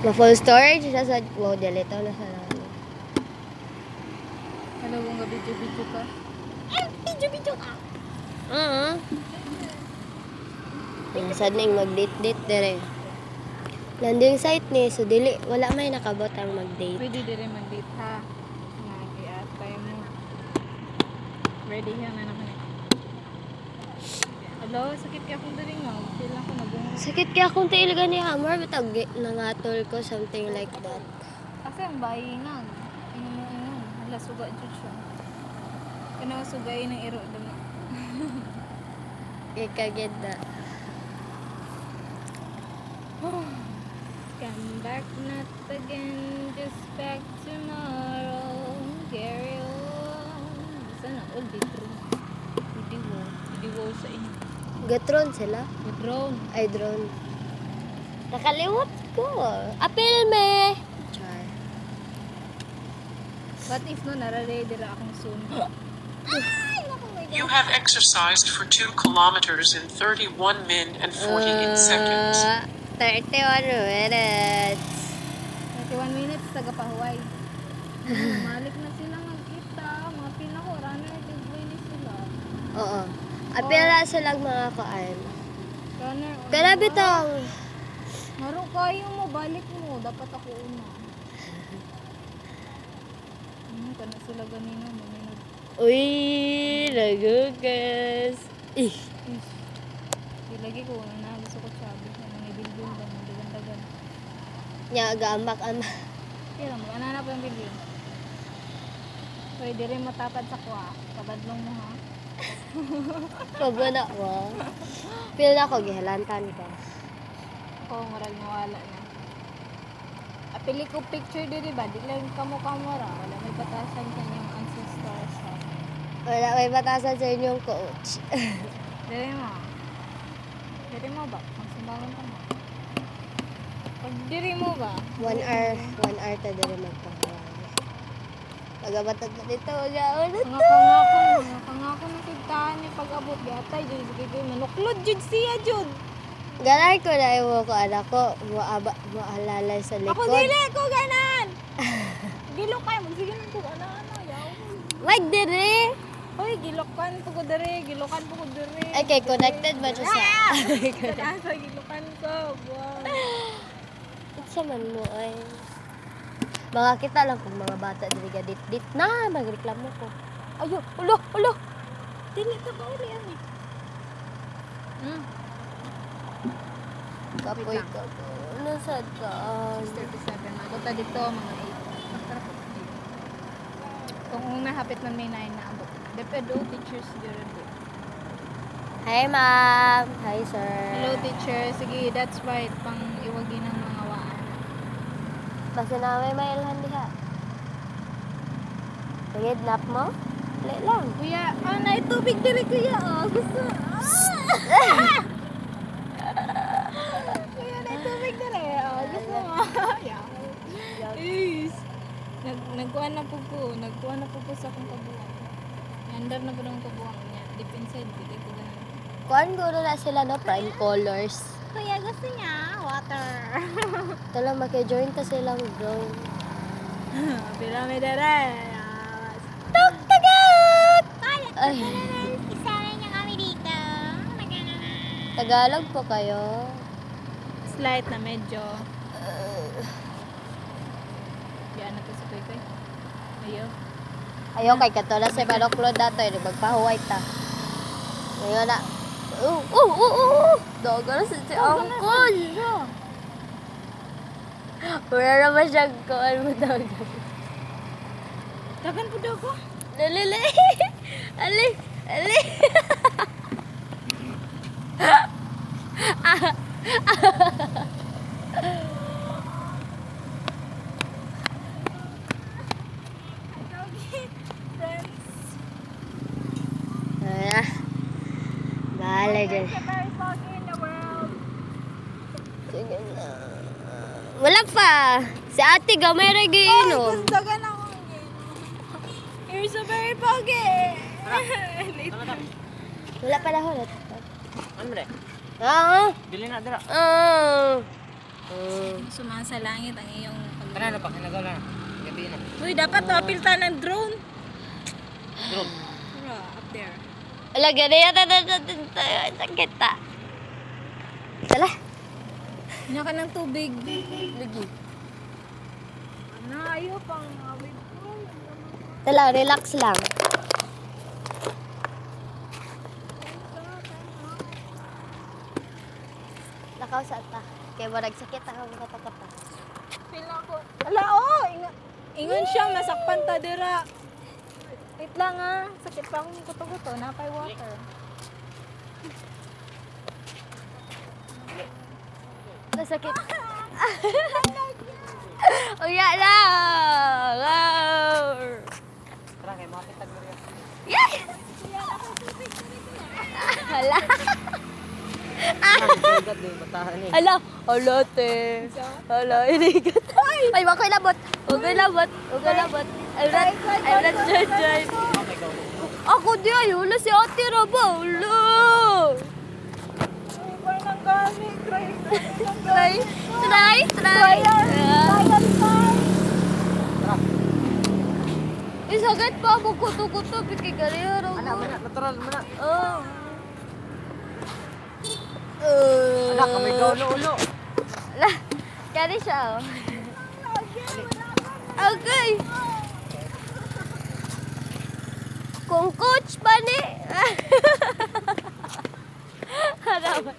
Ma-full storage sa sad. Wow, delete na sa lang. Hello, kung video ka. Video ka. Sad ning mag-date dire. Landing site ni so dili wala may nakabot ang mag-date. Pwede din mag-date ha. Nag-i-atay mo. Ready yan na naman eh. Hello, sakit ka akong daling nga. Feel ako nabungo. Sakit kaya akong tiil gani hammer bitag nangatol ko something like that. Kasi ang bahingan. Ingon. Hala, suga dyan siya. Kaya sugay ng iro dama. Ikagenda. Come back not again, just back tomorrow. Carry on. Sana all be true. Video sa inyo. Gatron sila. Drone. Ay drone. Nakaliwat ko. Apil me. Char. What if no, nare-ready ra akong soon. You have exercised for 2 kilometers in 31 min and 48 seconds. 31 minutes. 31 minutes, taga-pahuway. Malik na sila magkita. Mga pinako, runner, tigboy ni sila. Oo. Apil na silang mga kaan. Runner, Pero bitong. Maro kayo mo, balik mo. Dapat ako una. Kana sila ganina. Uy, nagugas. Ih. Di lagi ko na gusto ko sabi. May bilbil ba? May dagan-dagan. Nya, gaambak-ambak. Kaya mo, ananap yung bilbil. Pwede rin matapad sa kwa. Kabadlong mo ha. Pabuna mo. Feel na ko, gihalantan ka. Oo, marag nawala na. Apili ko picture diri ba? Di lang kamera. Wala may batasan kanyang ancestors ha. Wala may batasan sa inyong coach. Diri mo. Diri mo ba? Magsimbangon ka mo. Pag diri mo ba? 1 hour ta diri magpahawa. Pagabatad na dito, yaon na to. Ngako na kigtaan ni pag-abot gatay jud sige manuklod jud siya jud. Ganay ko na iwo ko anak ko, mualalay sa likod. Ako dili ko ganan. Gilokay mo sige nang ko ana yaw. Wag diri. Hoy gilokan po ko diri, gilokan po ko diri. Okay, connected ba siya sa... Sa gilokan ko. Wow. Sa man mo ay... Mga kita lang kung mga bata diri gadit-dit na, magreklamo ko. Ayo, ulo. Dili ka ba uli ani? Kapoy ka. Nasad ka? 37. Mabuta dito mga 8. Kung una hapit man may 9 na abot. Depende teachers diri. Hi, ma'am. Hi, sir. Hello teacher. Sige, that's right. Pang iwagi ng mga waan. Basta na may mailhan diha. Nag-nap mo? Wala lang. Kuya, naitubig diri kuya. Gusto. Kuya, naitubig diri. Gusto mo. Is. Nagkuha na po sa akong kabuang. Under na po ng kabuang niya. Deep inside, bigay ko ganun. Kuan guro na sila no, prime colors. Kuya, gusto niya water. Tala maki-join ta silang drone. Pila may dere. Tugtagat! Ay, Isama niya kami dito. Tagalog po kayo. Slight na medyo. Diyan na to si Koy. Ayaw. Ayaw kay katula sa baloklod dato eh, magpahuway ta. Ngayon na. Dogo na sa si Angkol. Wala naman siya kuan mo dogo. Dagan po daw ko. Lali. Ali. Friends. Bahala dyan. The very foggy in the world. Sige na. Wala pa. Si ate gamay rin giinom. Dagan ako. You're so very foggy. Wala pa lahon. Amre, Ah. bili na dira. Ah. Sumasa langit ang iyong Kana na pa kinagaw na. Gabi na. Uy, dapat mapilta ng drone. Drone. Up there. Ala, ganyan. Sakit ta. Tala. Nya ka ng tubig. Lagi. Ano, ayaw pang awit ko. Tala, relax lang. Lakaw sa ata. Kaya mo nagsakit ako kata-kata. Pila ko. Ala, ingon siya, masakpan ta dira. Wait lang ah. Sakit pa akong kuto-kuto. Napay water. Nasakit. Uya lang. Tara kay mga pitag mo rin. Yay! Hala. Inigat din batahan eh. Hala. Hala, te. Hala, inigat. Ay, wag ko'y labot. Wag ko'y labot. Wag ko'y labot. I'm not try. Oh my god. Ako di ay. Hala, si ate Raba. Hala. Ibar ng gamit. Try. Sakit pa ako kuto-kuto. Pikigalero. Ana mana natural mana. Oh. Ana kamay gaw no ulo. Lah, kani siya. Oh. Okay. Kung coach pa ni. Harapan.